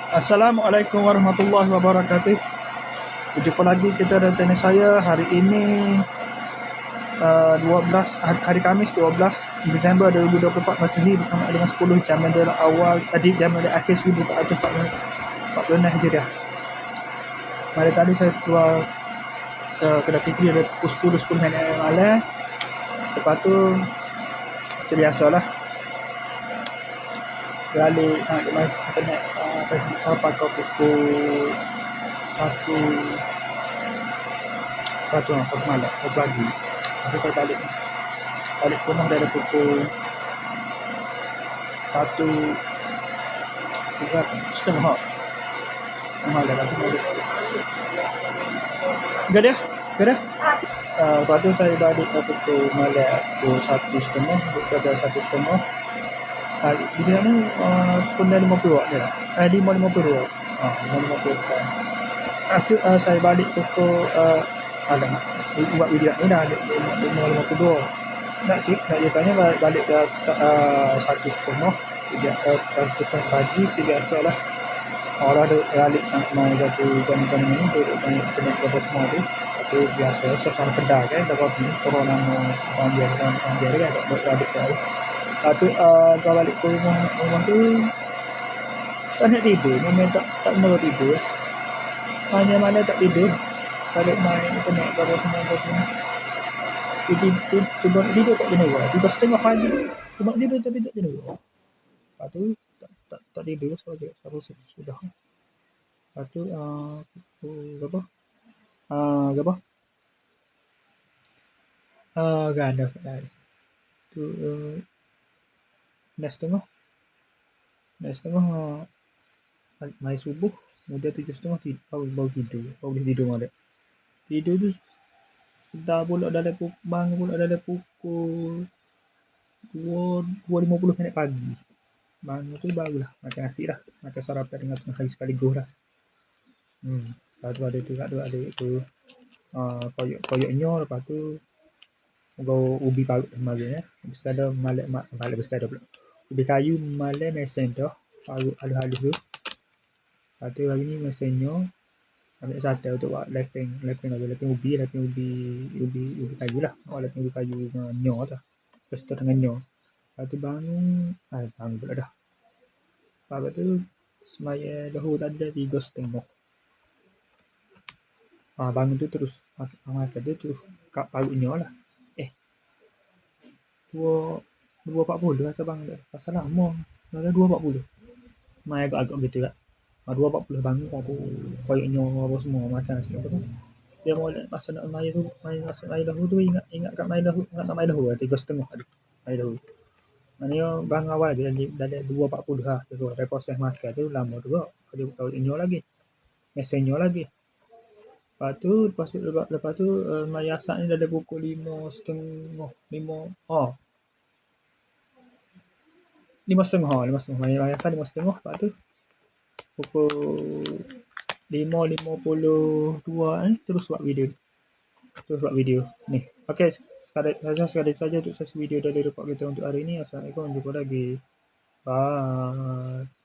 Assalamualaikum warahmatullahi wabarakatuh. Berjumpa lagi kita dengan channel saya. Hari ini 12 hari Khamis 12 Disember 2024 Masihi bersama dengan 10 Jamadah awal Jamadah akhir 1446 Hijriah. Pada tadi saya keluar ke kedai fikri ada pukul 10 malam. Lepas tu macam biasalah balik nak internet sampai ke pukul 1 malam, 1 pagi. Lepas tu saya balik rumah dari pukul 1.30 malam. Gak dia? Lepas tu saya balik ke pukul malam pukul 1.30, pada 1.30. Di sana pun dah 50 je lah. 5.52. 5.52. Saya balik pukul alamak. Buat video ni dah 5.52. Nak tanya balik ke 1.30. 1.30 pagi, 3 lah. Orang ada balik sampai satu jam ni duduk tanya kepada semua tu. Itu biasa suasana kedai kan, dapat ni corona orang biar kan buat balik ke. Lepas tu kau balik ke rumah tu tak nak tidur, memang tak nak tidur. Mana tak tidur, balik main internet pada semua. Tidur tak tidur, tidur setengah pagi cuma tidur tapi tak tidur. Lepas tu tak tidur sudah. Lepas tu apa? Ganda tu dah setengah mai subuh, kemudian 7.30 baru tidur. Baru boleh tidur malam. Tidur tu dah pula dalam pukul 2.50 pagi. Bangun tu barulah makan nasi dah. Makan sarapan dengan tengah hari sekaligus dah. Lepas tu ada tu koyoknya. Lepas tu ubi parut kemarin Mesti ada malek mesti ada pula. Ubi kayu malek mesen dah. Parut halus-halus tu. Lepas tu hari ni mesennya ambil satu untuk buat lepeng ubi kayu lah. Lepeng ubi kayu dengan nyo tu. Pesta dengan nyo. Lepas tu bangun pula dah. Lepas tu semaya dahulu tadi dah 3.30. Bangun tu terus makan tu terus kat parutnya lah. 2.40 rasa bang dah. Pasal lama. Dah 2.40. Mai agak-agak gitu lah. 2.40 bangun. Lepas tu koyoknya apa semua macam nasi apa tu. Dia molek masa nak main dahulu tu ingat kat main dahulu. Ingat nak main dahulu 3.30 tadi. Main dahulu. Maknanya bang awal je dah 2.40 lah. Dia proses makan tu lama juga. Koyoknya lagi. Mesennya lagi. Lepas tu mayasak ni dah ada pukul 5.30. 5.30. Mayasak 5.30. Lepas tu pukul 5.52 terus buat video ni. Okey, sekadar saja untuk sesi video dari report kita untuk hari ini. Assalamualaikum, jumpa lagi. Bye.